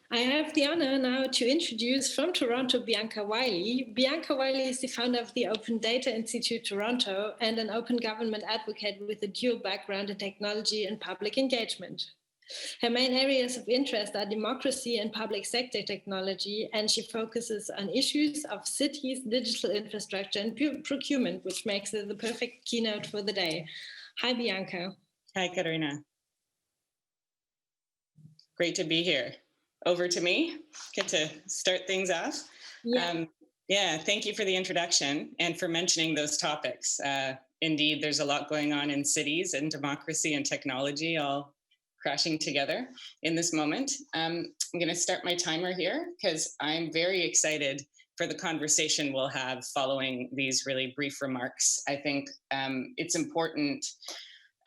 I have the honor now to introduce from Toronto, Bianca Wylie. Bianca Wylie is the founder of the Open Data Institute Toronto and an open government advocate with a dual background in technology and public engagement. Her main areas of interest are democracy and public sector technology, and she focuses on issues of cities, digital infrastructure, and procurement, which makes her the perfect keynote for the day. Hi, Bianca. Hi, Katarina. Great to be here. Over to me. Get to start things off. Yeah. Thank you for the introduction and for mentioning those topics. Indeed, there's a lot going on in cities and democracy and technology all crashing together in this moment. I'm going to start my timer here because I'm very excited for the conversation we'll have following these really brief remarks. I think it's important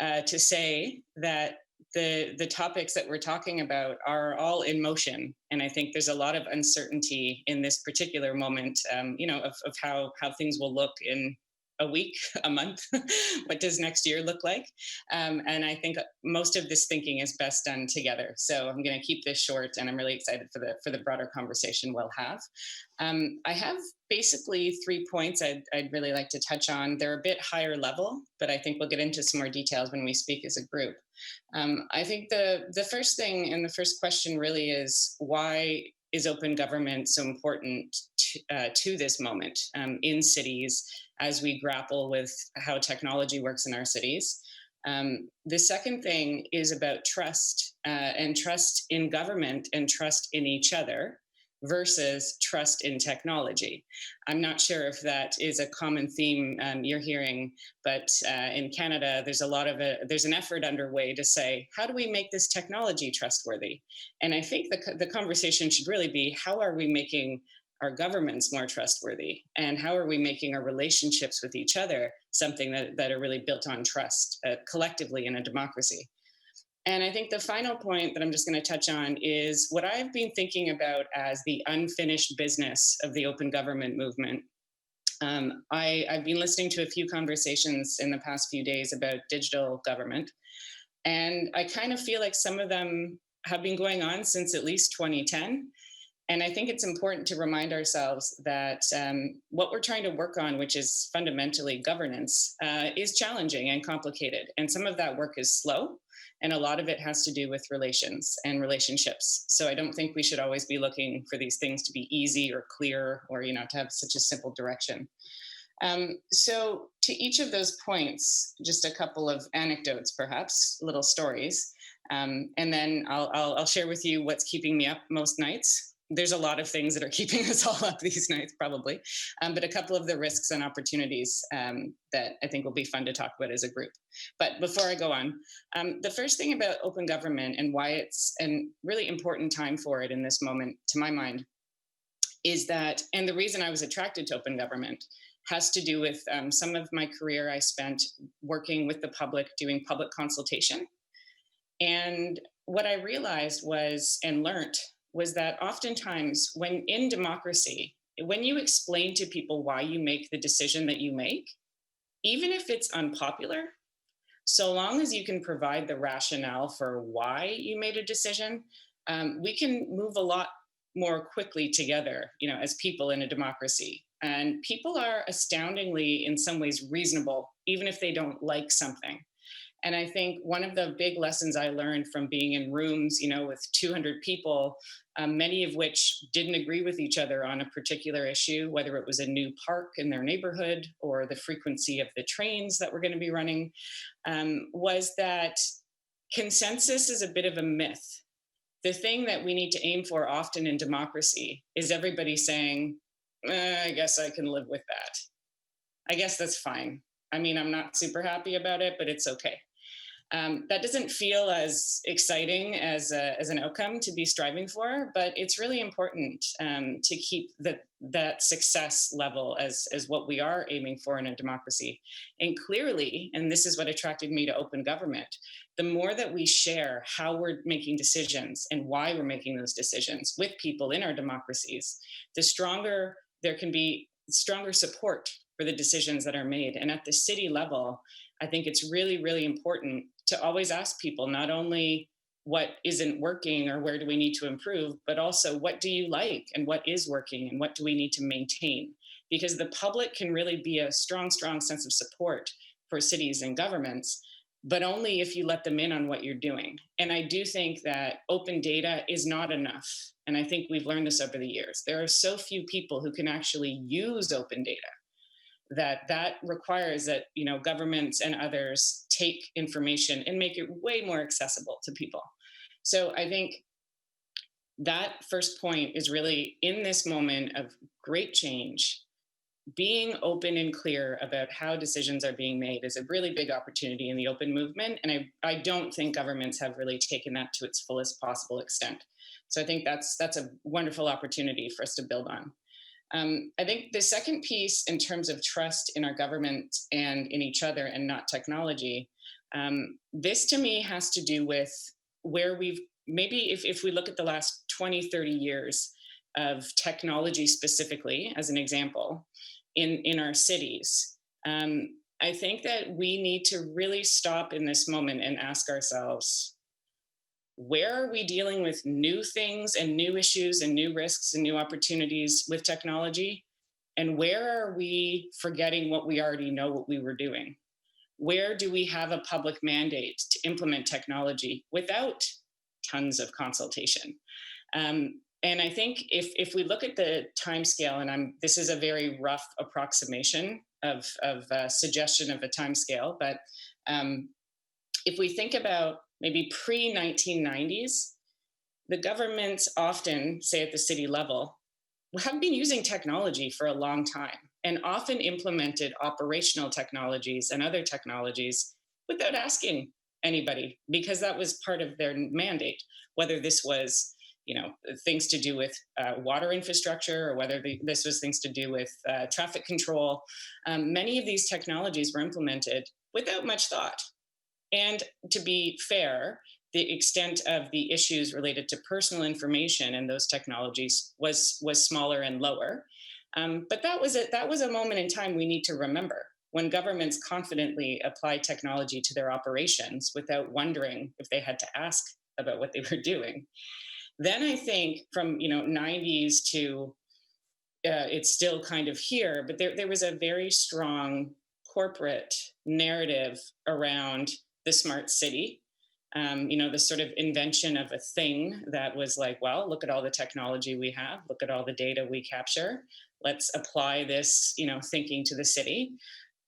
to say that the topics that we're talking about are all in motion. And I think there's a lot of uncertainty in this particular moment, of how things will look in a week, a month. What does next year look like? And I think most of this thinking is best done together. So I'm going to keep this short, and I'm really excited for the broader conversation we'll have. I have basically 3 points I'd really like to touch on. They're a bit higher level, but I think we'll get into some more details when we speak as a group. I think the first thing and the first question really is, why is open government so important to this moment in cities as we grapple with how technology works in our cities? The second thing is about trust and trust in government and trust in each other versus trust in technology. I'm not sure if that is a common theme you're hearing, but in Canada, there's an effort underway to say, how do we make this technology trustworthy? And I think the conversation should really be, how are we making our governments more trustworthy? And how are we making our relationships with each other something that are really built on trust collectively in a democracy? And I think the final point that I'm just going to touch on is what I've been thinking about as the unfinished business of the open government movement. I've been listening to a few conversations in the past few days about digital government, and I kind of feel like some of them have been going on since at least 2010. And I think it's important to remind ourselves that what we're trying to work on, which is fundamentally governance, is challenging and complicated. And some of that work is slow, and a lot of it has to do with relations and relationships. So I don't think we should always be looking for these things to be easy or clear or, to have such a simple direction. So to each of those points, just a couple of anecdotes, perhaps, little stories. And then I'll share with you what's keeping me up most nights. There's a lot of things that are keeping us all up these nights, probably, but a couple of the risks and opportunities that I think will be fun to talk about as a group. But before I go on, the first thing about open government and why it's a really important time for it in this moment, to my mind, is that, and the reason I was attracted to open government has to do with some of my career I spent working with the public, doing public consultation. And what I realized and learned was that oftentimes when in democracy, when you explain to people why you make the decision that you make, even if it's unpopular, so long as you can provide the rationale for why you made a decision, we can move a lot more quickly together, as people in a democracy. And people are astoundingly, in some ways, reasonable, even if they don't like something. And I think one of the big lessons I learned from being in rooms, with 200 people, many of which didn't agree with each other on a particular issue, whether it was a new park in their neighborhood or the frequency of the trains that were going to be running, was that consensus is a bit of a myth. The thing that we need to aim for often in democracy is everybody saying, I guess I can live with that. I guess that's fine. I mean, I'm not super happy about it, but it's okay. That doesn't feel as exciting as an outcome to be striving for, but it's really important to keep that success level as what we are aiming for in a democracy. And clearly, and this is what attracted me to open government, the more that we share how we're making decisions and why we're making those decisions with people in our democracies, the stronger there can be stronger support for the decisions that are made. And at the city level, I think it's really, really important to always ask people not only what isn't working or where do we need to improve, but also what do you like and what is working and what do we need to maintain? Because the public can really be a strong, strong sense of support for cities and governments, but only if you let them in on what you're doing. And I do think that open data is not enough. And I think we've learned this over the years. There are so few people who can actually use open data that requires that, you know, governments and others take information and make it way more accessible to people. So I think that first point is really, in this moment of great change, being open and clear about how decisions are being made is a really big opportunity in the open movement. And I don't think governments have really taken that to its fullest possible extent. So I think that's a wonderful opportunity for us to build on. I think the second piece, in terms of trust in our government and in each other and not technology, this to me has to do with where we've, maybe if we look at the last 20, 30 years of technology specifically, as an example, in our cities, I think that we need to really stop in this moment and ask ourselves, where are we dealing with new things and new issues and new risks and new opportunities with technology? And where are we forgetting what we already know what we were doing? Where do we have a public mandate to implement technology without tons of consultation? And I think if we look at the timescale, and this is a very rough approximation of a suggestion of a timescale, but if we think about maybe pre-1990s, the governments often, say at the city level, have been using technology for a long time and often implemented operational technologies and other technologies without asking anybody, because that was part of their mandate, whether this was, you know, things to do with water infrastructure or whether this was things to do with traffic control. Many of these technologies were implemented without much thought. And to be fair, the extent of the issues related to personal information and those technologies was smaller and lower. But that was a moment in time we need to remember, when governments confidently applied technology to their operations without wondering if they had to ask about what they were doing. Then I think from 90s to it's still kind of here, but there was a very strong corporate narrative around the smart city. The sort of invention of a thing that was like, well, look at all the technology we have, look at all the data we capture. Let's apply this, thinking to the city.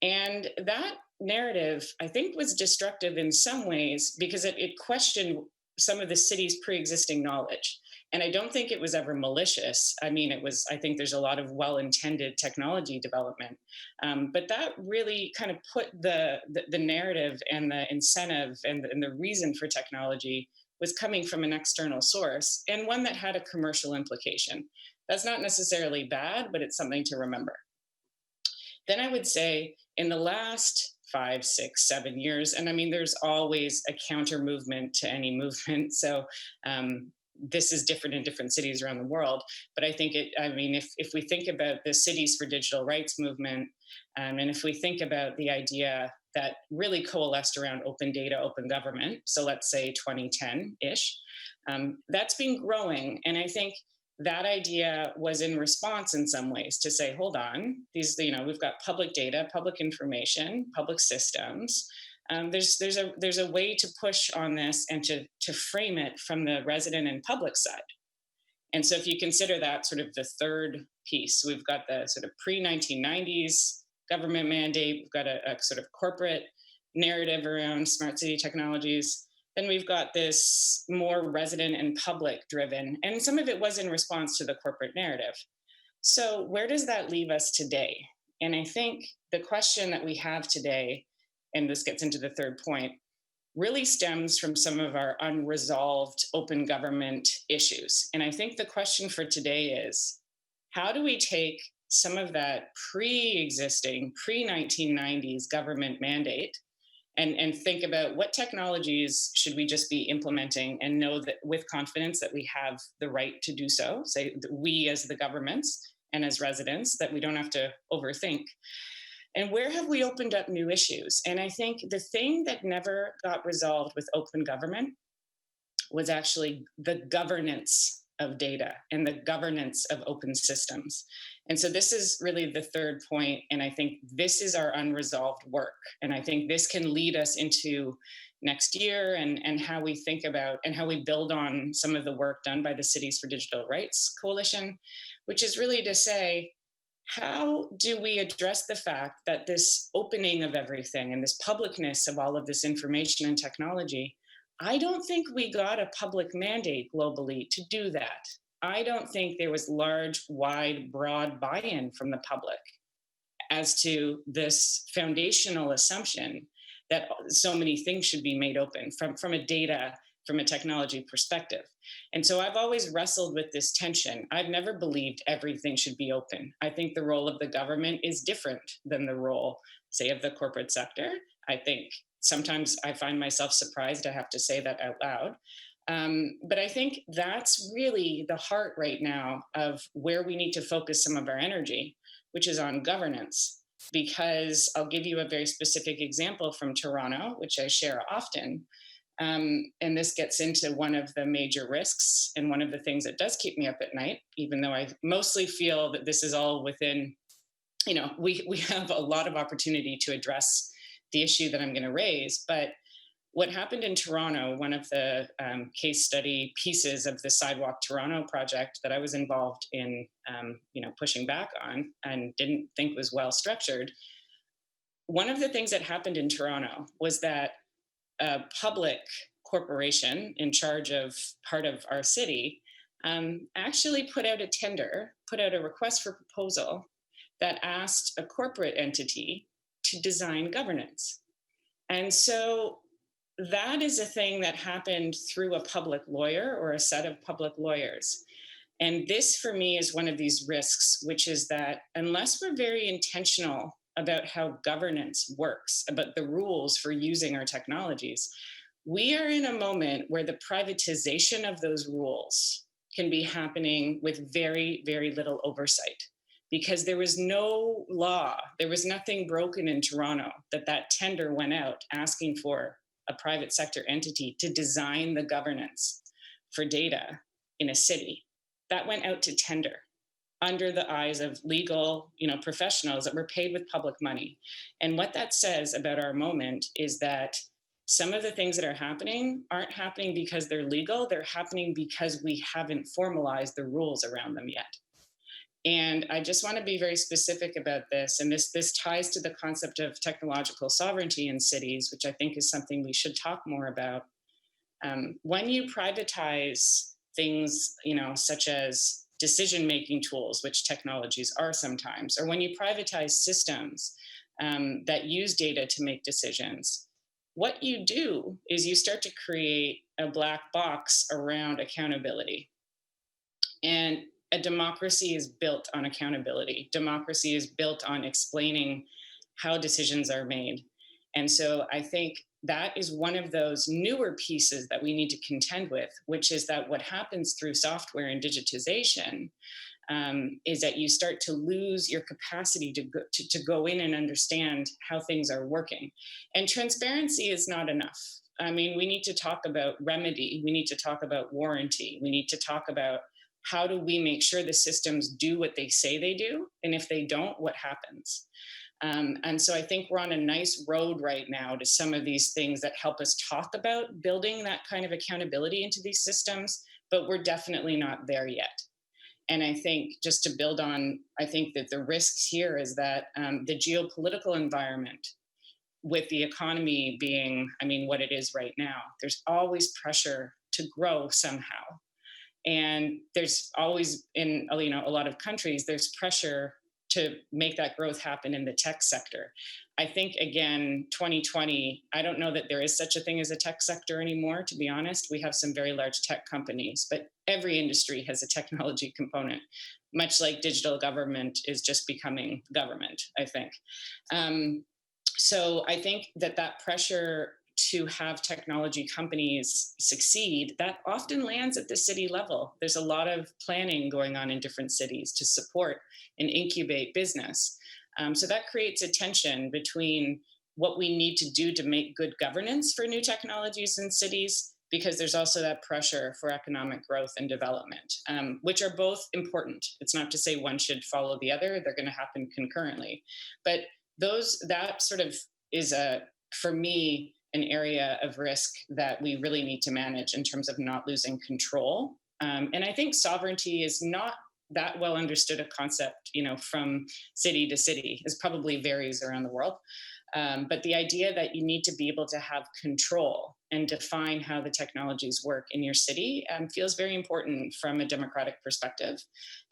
And that narrative, I think, was destructive in some ways because it questioned some of the city's pre-existing knowledge. And I don't think it was ever malicious. I mean, I think there's a lot of well-intended technology development. But that really kind of put the narrative and the incentive and the reason for technology was coming from an external source, and one that had a commercial implication. That's not necessarily bad, but it's something to remember. Then I would say in the last 5, 6, 7 years, and I mean, there's always a counter movement to any movement. So this is different in different cities around the world. But I think if we think about the Cities for Digital Rights movement, and if we think about the idea that really coalesced around open data, open government, so let's say 2010-ish, that's been growing. And I think that idea was in response in some ways to say, hold on, we've got public data, public information, public systems. There's a way to push on this and to frame it from the resident and public side. And so if you consider that sort of the third piece, we've got the sort of pre-1990s government mandate, we've got a sort of corporate narrative around smart city technologies. Then we've got this more resident and public driven, and some of it was in response to the corporate narrative. So where does that leave us today? And I think the question that we have today, and this gets into the third point, really stems from some of our unresolved open government issues. And I think the question for today is, how do we take some of that pre-existing, pre-1990s government mandate and think about what technologies should we just be implementing and know that with confidence that we have the right to do so, say we as the governments and as residents, that we don't have to overthink. And where have we opened up new issues? And I think the thing that never got resolved with open government was actually the governance of data and the governance of open systems. And so this is really the third point, and I think this is our unresolved work. And I think this can lead us into next year and how we think about and how we build on some of the work done by the Cities for Digital Rights Coalition, which is really to say, how do we address the fact that this opening of everything and this publicness of all of this information and technology, I don't think we got a public mandate globally to do that. I don't think there was large, wide, broad buy-in from the public as to this foundational assumption that so many things should be made open from a data, from a technology perspective. And so I've always wrestled with this tension. I've never believed everything should be open. I think the role of the government is different than the role, say, of the corporate sector. I think sometimes I find myself surprised I have to say that out loud. But I think that's really the heart right now of where we need to focus some of our energy, which is on governance. Because I'll give you a very specific example from Toronto, which I share often. And this gets into one of the major risks and one of the things that does keep me up at night, even though I mostly feel that this is all within, we have a lot of opportunity to address the issue that I'm going to raise. But what happened in Toronto, one of the case study pieces of the Sidewalk Toronto project that I was involved in, pushing back on and didn't think was well structured. One of the things that happened in Toronto was that a public corporation in charge of part of our city actually put out a request for proposal that asked a corporate entity to design governance. And so that is a thing that happened through a public lawyer or a set of public lawyers. And this, for me, is one of these risks, which is that unless we're very intentional about how governance works, about the rules for using our technologies, we are in a moment where the privatization of those rules can be happening with very, very little oversight. Because there was no law, there was nothing broken in Toronto that tender went out asking for a private sector entity to design the governance for data in a city. That went out to tender under the eyes of legal, professionals that were paid with public money. And what that says about our moment is that some of the things that are happening aren't happening because they're legal, they're happening because we haven't formalized the rules around them yet. And I just want to be very specific about this. And this ties to the concept of technological sovereignty in cities, which I think is something we should talk more about. When you privatize things, such as decision-making tools, which technologies are sometimes, or when you privatize systems that use data to make decisions, what you do is you start to create a black box around accountability. And a democracy is built on accountability. Democracy is built on explaining how decisions are made. And so I think that is one of those newer pieces that we need to contend with, which is that what happens through software and digitization is that you start to lose your capacity to go in and understand how things are working. And transparency is not enough. I mean, we need to talk about remedy. We need to talk about warranty. We need to talk about how do we make sure the systems do what they say they do? And if they don't, what happens? And so I think we're on a nice road right now to some of these things that help us talk about building that kind of accountability into these systems, but we're definitely not there yet. And I think just to build on, I think that the risks here is that the geopolitical environment, with the economy being, what it is right now, there's always pressure to grow somehow. And there's always, in a lot of countries, there's pressure to make that growth happen in the tech sector. I think, again, 2020, I don't know that there is such a thing as a tech sector anymore, to be honest. We have some very large tech companies, but every industry has a technology component, much like digital government is just becoming government, I think. So I think that pressure to have technology companies succeed, that often lands at the city level. There's a lot of planning going on in different cities to support and incubate business. So that creates a tension between what we need to do to make good governance for new technologies in cities because there's also that pressure for economic growth and development, which are both important. It's not to say one should follow the other, they're going to happen concurrently. But that sort of is for me, an area of risk that we really need to manage in terms of not losing control. And I think sovereignty is not that well understood a concept, from city to city. It probably varies around the world. But the idea that you need to be able to have control and define how the technologies work in your city feels very important from a democratic perspective.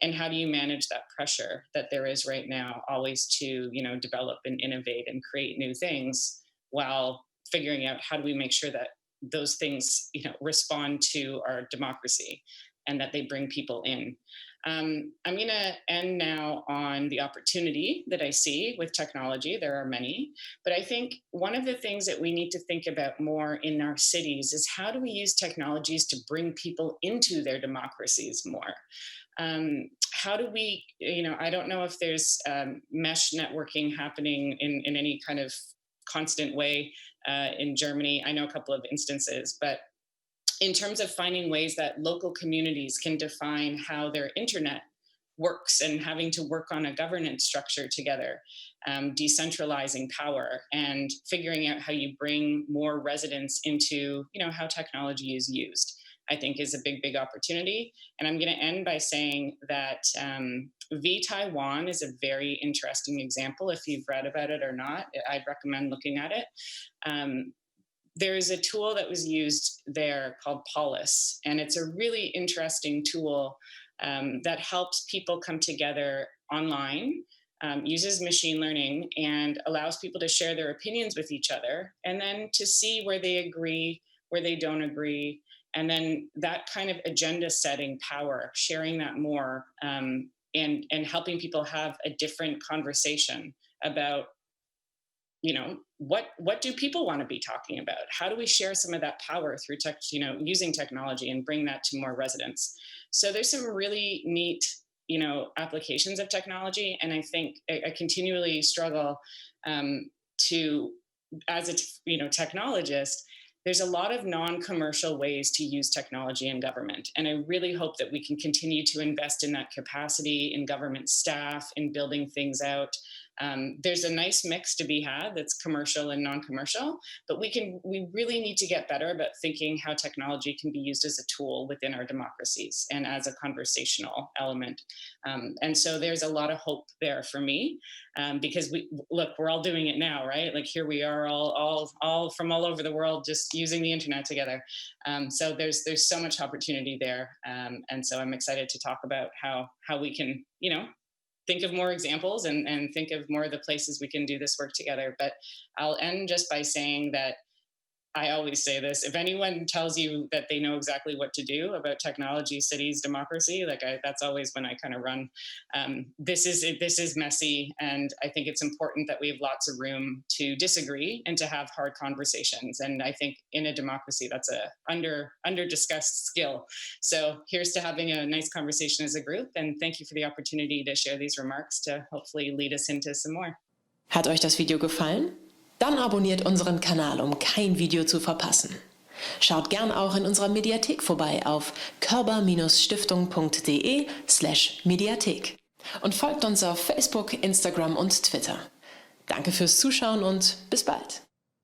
And how do you manage that pressure that there is right now, always to, develop and innovate and create new things, while figuring out how do we make sure that those things, respond to our democracy and that they bring people in. I'm going to end now on the opportunity that I see with technology. There are many, but I think one of the things that we need to think about more in our cities is how do we use technologies to bring people into their democracies more? How do we, I don't know if there's mesh networking happening in any kind of constant way in Germany. I know a couple of instances, but in terms of finding ways that local communities can define how their internet works and having to work on a governance structure together, decentralizing power and figuring out how you bring more residents into, how technology is used, I think is a big, big opportunity. And I'm going to end by saying that Taiwan is a very interesting example. If you've read about it or not, I'd recommend looking at it. There is a tool that was used there called Polis, and it's a really interesting tool that helps people come together online, uses machine learning, and allows people to share their opinions with each other, and then to see where they agree, where they don't agree, and then that kind of agenda setting power, sharing that more, and helping people have a different conversation about, what do people want to be talking about? How do we share some of that power through using technology and bring that to more residents? So there's some really neat, applications of technology. And I think I continually struggle to, as a, technologist, there's a lot of non-commercial ways to use technology in government. And I really hope that we can continue to invest in that capacity in government staff, in building things out. There's a nice mix to be had that's commercial and non-commercial, but we really need to get better about thinking how technology can be used as a tool within our democracies and as a conversational element. And so there's a lot of hope there for me, because we're all doing it now, right? Like here we are all from all over the world, just using the internet together. So there's so much opportunity there. And so I'm excited to talk about how we can, think of more examples and think of more of the places we can do this work together. But I'll end just by saying that I always say this: if anyone tells you that they know exactly what to do about technology, cities, democracy, that's always when I kind of run. This is messy, and I think it's important that we have lots of room to disagree and to have hard conversations. And I think in a democracy, that's a under discussed skill. So here's to having a nice conversation as a group, and thank you for the opportunity to share these remarks to hopefully lead us into some more. Hat euch das Video gefallen? Dann abonniert unseren Kanal, um kein Video zu verpassen. Schaut gern auch in unserer Mediathek vorbei auf Körber-Stiftung.de/Mediathek und folgt uns auf Facebook, Instagram und Twitter. Danke fürs Zuschauen und bis bald.